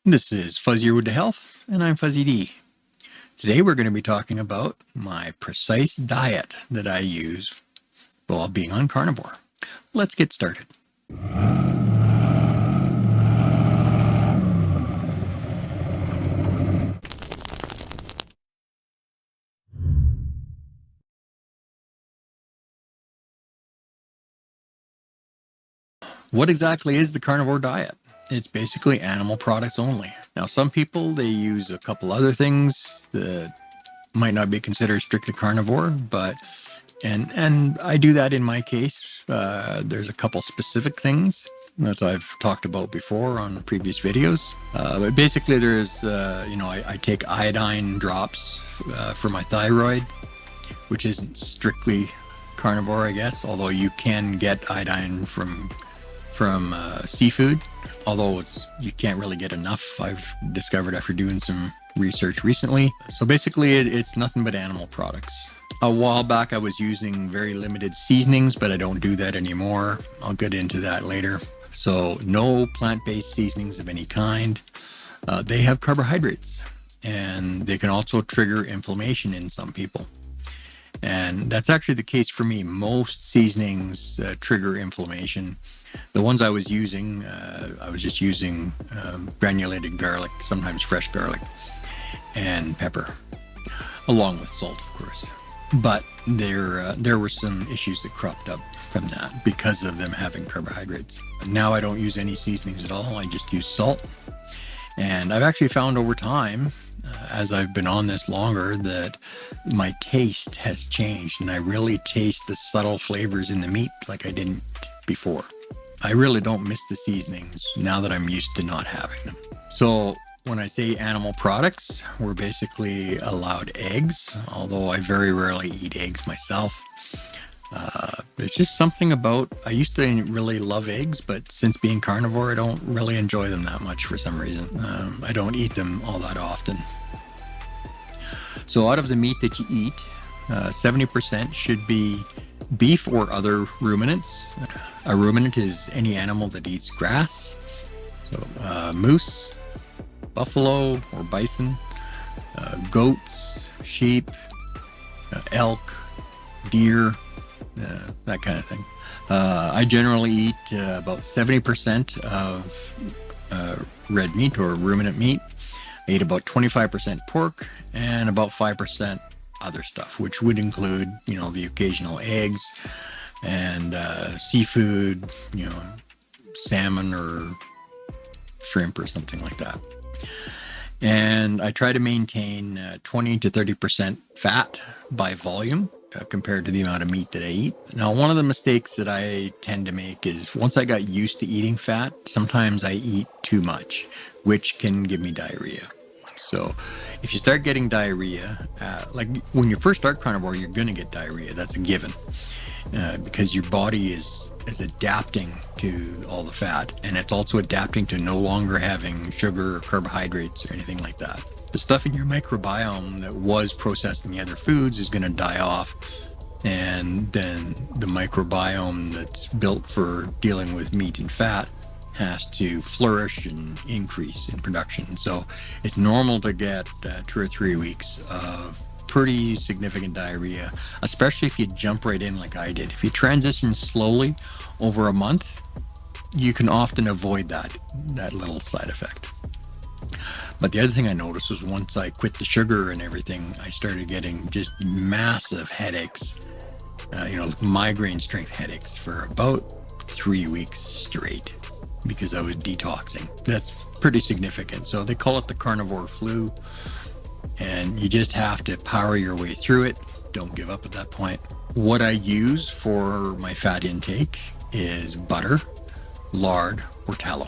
This is Fuzzier Wood to Health, and I'm Fuzzy D. Today we're going to be talking about my precise diet that I use while being on carnivore. Let's get started. What exactly is the carnivore diet? It's basically animal products only. Now, some people, they use a couple other things that might not be considered strictly carnivore, but and I do that in my case. There's a couple specific things that I've talked about before on previous videos. But basically, there's I take iodine drops for my thyroid, which isn't strictly carnivore, I guess. Although you can get iodine from seafood, although you can't really get enough. I've discovered after doing some research recently. So basically, it's nothing but animal products. A while back, I was using very limited seasonings, but I don't do that anymore. I'll get into that later. So no plant-based seasonings of any kind. They have carbohydrates, and they can also trigger inflammation in some people. And that's actually the case for me. Most seasonings trigger inflammation. The ones I was using, I was just using granulated garlic, sometimes fresh garlic, and pepper, along with salt, of course. But there were some issues that cropped up from that because of them having carbohydrates. Now I don't use any seasonings at all. I just use salt. And I've actually found over time, as I've been on this longer, that my taste has changed, and I really taste the subtle flavors in the meat like I didn't before. I really don't miss the seasonings now that I'm used to not having them. So when I say animal products, we're basically allowed eggs, although I very rarely eat eggs myself. There's just something about, I used to really love eggs, but since being carnivore, I don't really enjoy them that much for some reason. I don't eat them all that often. So out of the meat that you eat, 70% should be beef or other ruminants. A ruminant is any animal that eats grass. So moose, buffalo or bison, goats, sheep, elk, deer, that kind of thing. I generally eat about 70% of red meat or ruminant meat. I eat about 25% pork and about 5% other stuff, which would include, the occasional eggs and seafood, salmon or shrimp or something like that. And I try to maintain 20 to 30% fat by volume compared to the amount of meat that I eat. Now, one of the mistakes that I tend to make is once I got used to eating fat, sometimes I eat too much, which can give me diarrhea. So if you start getting diarrhea, like when you first start carnivore, you're going to get diarrhea. That's a given because your body is adapting to all the fat, and it's also adapting to no longer having sugar or carbohydrates or anything like that. The stuff in your microbiome that was processed in the other foods is going to die off, and then the microbiome that's built for dealing with meat and fat has to flourish and increase in production. So it's normal to get 2 or 3 weeks of pretty significant diarrhea, especially if you jump right in like I did. If you transition slowly over a month, you can often avoid that little side effect. But the other thing I noticed was once I quit the sugar and everything, I started getting just massive headaches, migraine strength headaches for about 3 weeks straight because I was detoxing. That's pretty significant. So they call it the carnivore flu, and you just have to power your way through it. Don't give up at that point. What I use for my fat intake is butter, lard, or tallow.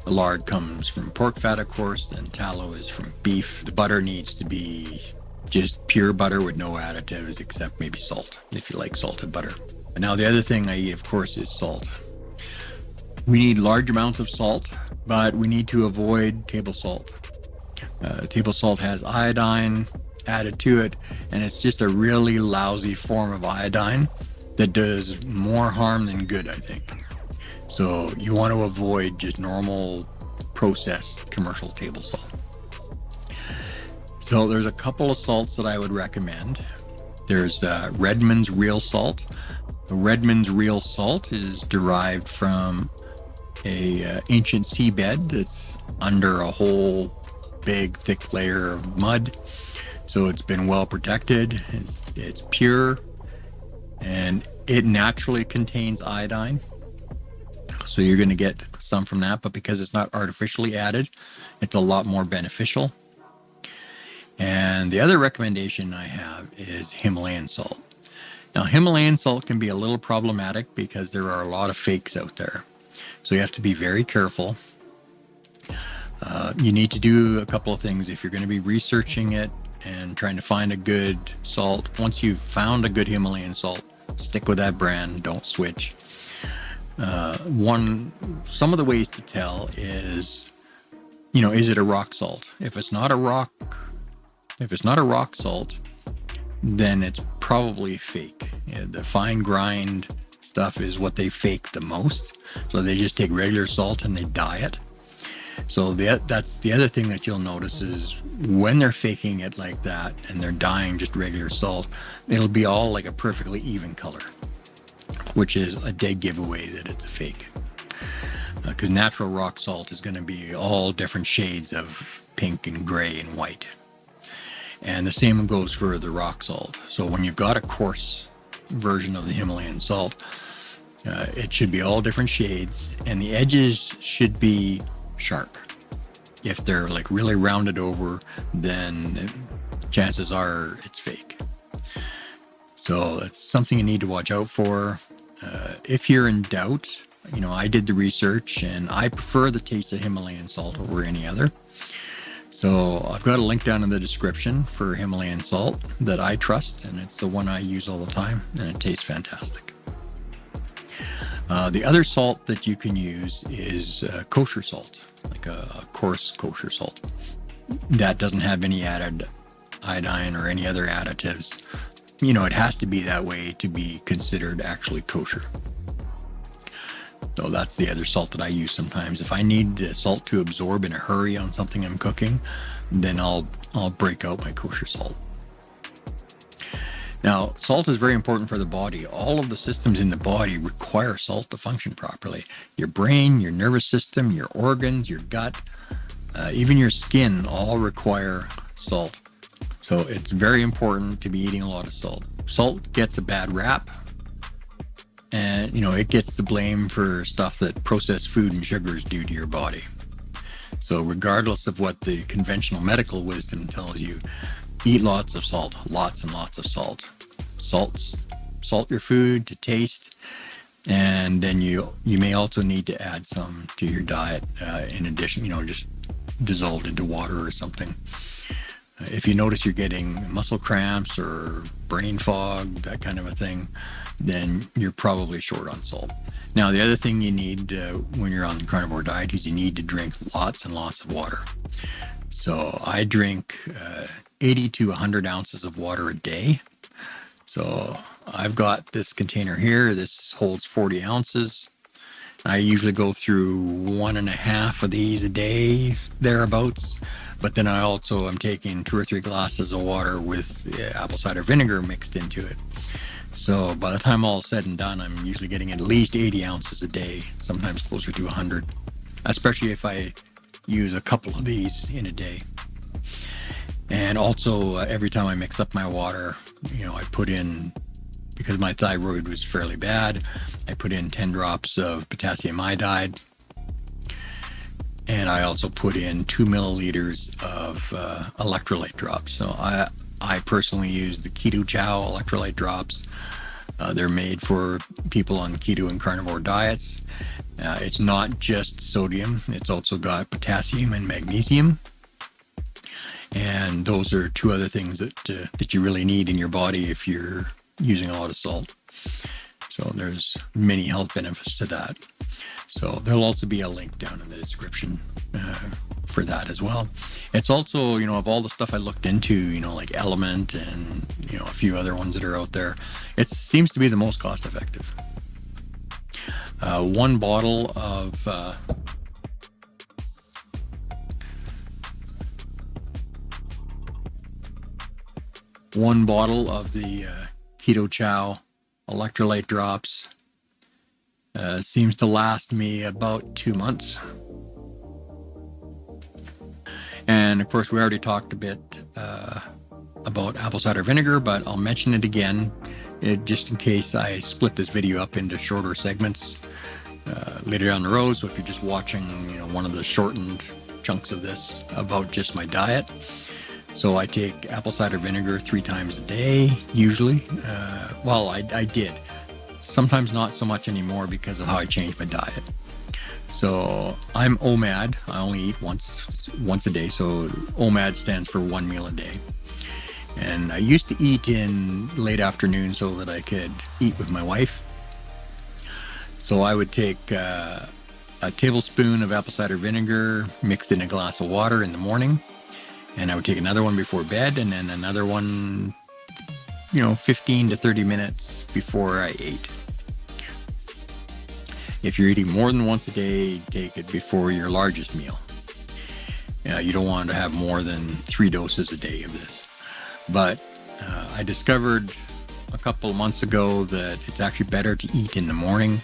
The lard comes from pork fat, of course, and tallow is from beef. The butter needs to be just pure butter with no additives except maybe salt, if you like salted butter. And now the other thing I eat, of course, is salt. We need large amounts of salt, but we need to avoid table salt. Table salt has iodine added to it, and it's just a really lousy form of iodine that does more harm than good, I think. So you want to avoid just normal processed commercial table salt. So there's a couple of salts that I would recommend. There's Redmond's Real Salt. Redmond's Real Salt is derived from a ancient seabed that's under a whole big thick layer of mud. So it's been well protected. It's pure, and it naturally contains iodine. So you're going to get some from that, but because it's not artificially added, it's a lot more beneficial. And the other recommendation I have is Himalayan salt. Now, Himalayan salt can be a little problematic because there are a lot of fakes out there. So you have to be very careful. You need to do a couple of things if you're going to be researching it and trying to find a good salt. Once you've found a good Himalayan salt, stick with that brand, don't switch. Some of the ways to tell is, is it a rock salt? If it's not a rock salt, then it's probably fake. The fine grind stuff is what they fake the most. So they just take regular salt and they dye it. So that's the other thing that you'll notice is when they're faking it like that and they're dyeing just regular salt, it'll be all like a perfectly even color, which is a dead giveaway that it's a fake. Because natural rock salt is going to be all different shades of pink and gray and white. And the same goes for the rock salt. So when you've got a coarse version of the Himalayan salt, it should be all different shades, and the edges should be sharp. If they're like really rounded over, then chances are it's fake. So that's something you need to watch out for. If you're in doubt, I did the research and I prefer the taste of Himalayan salt over any other. So I've got a link down in the description for Himalayan salt that I trust, and it's the one I use all the time, and it tastes fantastic. The other salt that you can use is kosher salt, like a coarse kosher salt. That doesn't have any added iodine or any other additives. It has to be that way to be considered actually kosher. So that's the other salt that I use sometimes. If I need the salt to absorb in a hurry on something I'm cooking, then I'll break out my kosher salt. Now, salt is very important for the body. All of the systems in the body require salt to function properly. Your brain, your nervous system, your organs, your gut, even your skin all require salt. So it's very important to be eating a lot of salt. Salt gets a bad rap. And, it gets the blame for stuff that processed food and sugars do to your body. So regardless of what the conventional medical wisdom tells you, eat lots of salt, lots and lots of salt. Salt your food to taste, and then you may also need to add some to your diet in addition, just dissolved into water or something. If you notice you're getting muscle cramps or brain fog, that kind of a thing, then you're probably short on salt. Now, the other thing you need when you're on the carnivore diet is you need to drink lots and lots of water. So I drink 80 to 100 ounces of water a day. So I've got this container here. This holds 40 ounces. I usually go through 1.5 of these a day, thereabouts. But then I also am taking 2 or 3 glasses of water with apple cider vinegar mixed into it. So by the time all is said and done, I'm usually getting at least 80 ounces a day, sometimes closer to 100, especially if I use a couple of these in a day. And also every time I mix up my water, I put in, because my thyroid was fairly bad, I put in 10 drops of potassium iodide. And I also put in 2 milliliters of electrolyte drops. So I personally use the Keto Chow electrolyte drops. They're made for people on keto and carnivore diets. It's not just sodium. It's also got potassium and magnesium. And those are 2 other things that you really need in your body if you're using a lot of salt. So there's many health benefits to that. So there'll also be a link down in the description for that as well. It's also, of all the stuff I looked into, like Element and, a few other ones that are out there, it seems to be the most cost effective. 1 bottle of one bottle of the Keto Chow Electrolyte drops seems to last me about 2 months. And of course, we already talked a bit about apple cider vinegar, but I'll mention it again just in case I split this video up into shorter segments later down the road. So if you're just watching, one of the shortened chunks of this about just my diet. So I take apple cider vinegar 3 times a day, usually. Well, I did. Sometimes not so much anymore because of how I changed my diet. So I'm OMAD. I only eat once a day. So OMAD stands for 1 meal a day. And I used to eat in late afternoon so that I could eat with my wife. So I would take a tablespoon of apple cider vinegar mixed in a glass of water in the morning. And I would take another one before bed, and then another one, 15 to 30 minutes before I ate. If you're eating more than once a day, take it before your largest meal. You don't want to have more than 3 doses a day of this. But I discovered a couple of months ago that it's actually better to eat in the morning.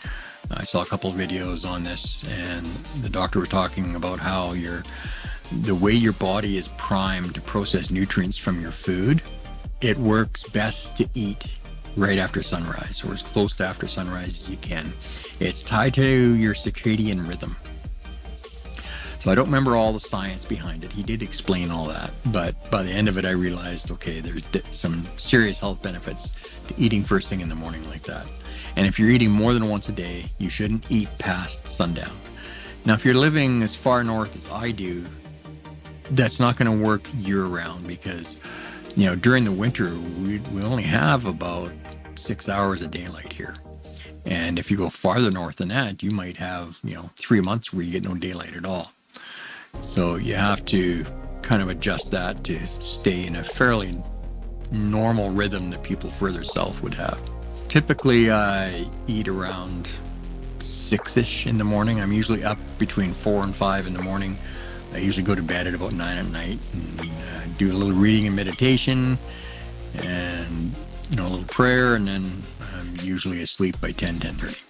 I saw a couple of videos on this, and the doctor was talking about how the way your body is primed to process nutrients from your food, it works best to eat right after sunrise, or as close to after sunrise as you can. It's tied to your circadian rhythm. So I don't remember all the science behind it. He did explain all that, but by the end of it, I realized, okay, there's some serious health benefits to eating first thing in the morning like that. And if you're eating more than once a day, you shouldn't eat past sundown. Now, if you're living as far north as I do, that's not going to work year-round because, during the winter, we only have about 6 hours of daylight here. And if you go farther north than that, you might have, 3 months where you get no daylight at all. So you have to kind of adjust that to stay in a fairly normal rhythm that people further south would have. Typically, I eat around 6-ish in the morning. I'm usually up between 4 and 5 in the morning. I usually go to bed at about 9 at night and do a little reading and meditation and a little prayer, and then I'm usually asleep by 10:30.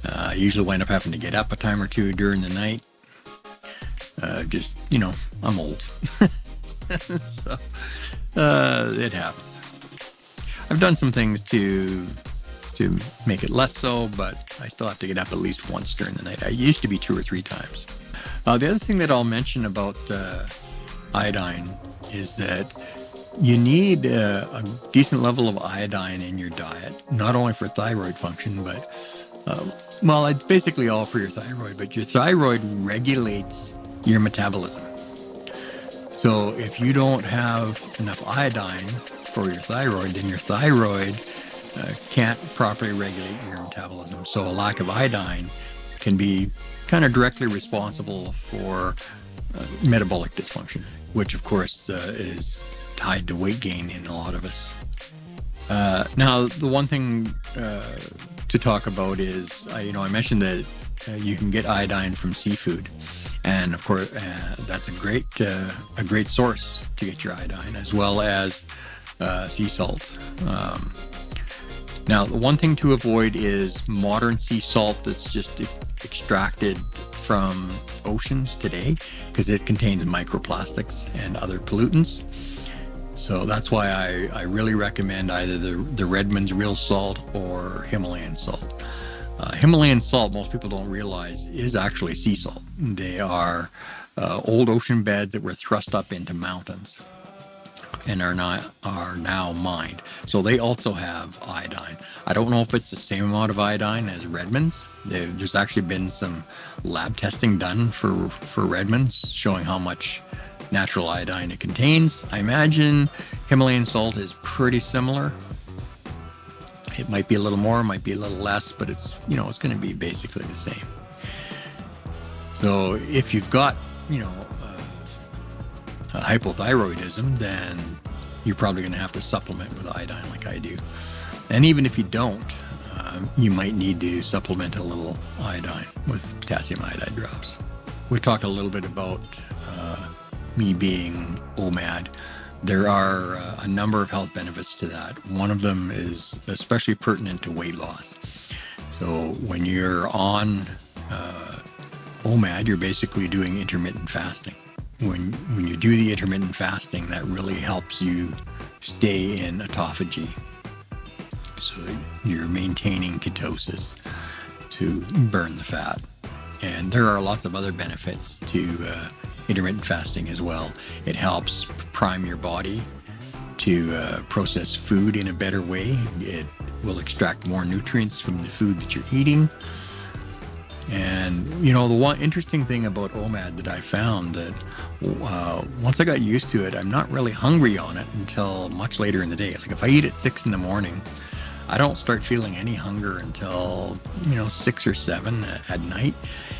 I usually wind up having to get up a time or two during the night. I'm old. So it happens. I've done some things to make it less so, but I still have to get up at least once during the night. I used to be 2 or 3 times. The other thing that I'll mention about iodine is that you need a decent level of iodine in your diet, not only for thyroid function, but, it's basically all for your thyroid, but your thyroid regulates your metabolism. So if you don't have enough iodine for your thyroid, then your thyroid can't properly regulate your metabolism. So a lack of iodine can be kind of directly responsible for metabolic dysfunction, which of course is tied to weight gain in a lot of us. Now, the one thing to talk about is, I mentioned that you can get iodine from seafood, and of course that's a great source to get your iodine, as well as sea salt. Now, the one thing to avoid is modern sea salt that's just extracted from oceans today, because it contains microplastics and other pollutants. So that's why I really recommend either the Redmond's Real Salt or Himalayan Salt. Himalayan salt, most people don't realize, is actually sea salt. They are old ocean beds that were thrust up into mountains and are now mined. So they also have iodine. I don't know if it's the same amount of iodine as Redmond's. There's actually been some lab testing done for Redmond's showing how much natural iodine it contains. I imagine Himalayan salt is pretty similar. It might be a little more, might be a little less, but it's going to be basically the same. So if you've got, hypothyroidism, then you're probably going to have to supplement with iodine like I do. And even if you don't, you might need to supplement a little iodine with potassium iodide drops. We talked a little bit about me being OMAD. There are a number of health benefits to that. One of them is especially pertinent to weight loss. So when you're on OMAD, you're basically doing intermittent fasting. When you do the intermittent fasting, that really helps you stay in autophagy. So you're maintaining ketosis to burn the fat. And there are lots of other benefits to intermittent fasting as well. It helps prime your body to process food in a better way. It will extract more nutrients from the food that you're eating. And you know, the one interesting thing about OMAD that I found that once I got used to it, I'm not really hungry on it until much later in the day. Like if I eat at 6 in the morning, I don't start feeling any hunger until 6 or 7 at night,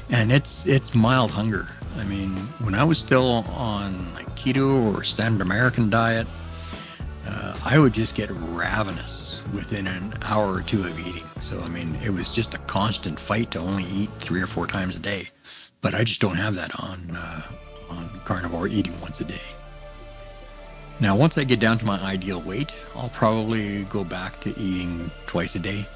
and it's mild hunger. I mean, when I was still on like keto or standard American diet, I would just get ravenous within an hour or two of eating. So, I mean, it was just a constant fight to only eat 3 or 4 times a day. But I just don't have that on carnivore, eating once a day. Now, once I get down to my ideal weight, I'll probably go back to eating twice a day.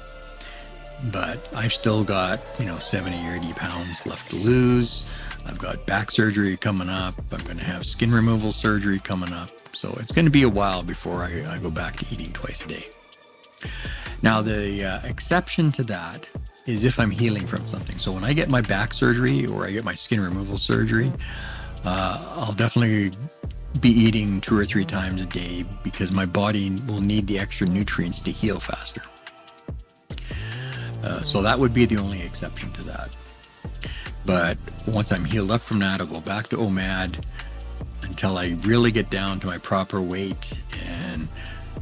But I've still got, 70 or 80 pounds left to lose. I've got back surgery coming up. I'm going to have skin removal surgery coming up. So it's going to be a while before I go back to eating twice a day. Now, the exception to that is if I'm healing from something. So when I get my back surgery or I get my skin removal surgery, I'll definitely be eating 2 or 3 times a day because my body will need the extra nutrients to heal faster. So that would be the only exception to that. But once I'm healed up from that, I'll go back to OMAD until I really get down to my proper weight. And,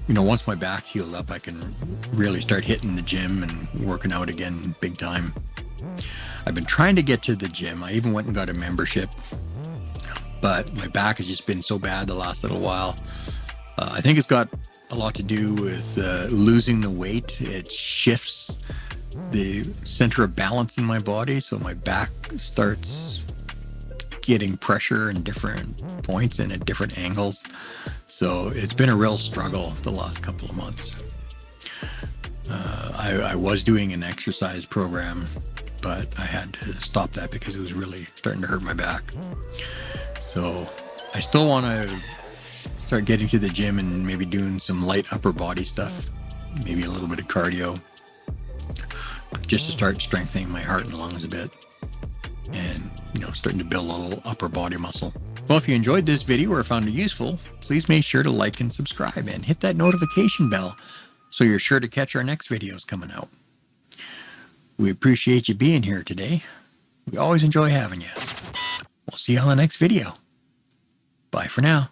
once my back's healed up, I can really start hitting the gym and working out again big time. I've been trying to get to the gym. I even went and got a membership, but my back has just been so bad the last little while. I think it's got a lot to do with losing the weight. It shifts the center of balance in my body, so my back starts getting pressure in different points and at different angles. So it's been a real struggle the last couple of months. I was doing an exercise program, but I had to stop that because it was really starting to hurt my back. So I still want to start getting to the gym and maybe doing some light upper body stuff, maybe a little bit of cardio, just to start strengthening my heart and lungs a bit and, starting to build a little upper body muscle. Well, if you enjoyed this video or found it useful, please make sure to like and subscribe and hit that notification bell so you're sure to catch our next videos coming out. We appreciate you being here today. We always enjoy having you. We'll see you on the next video. Bye for now.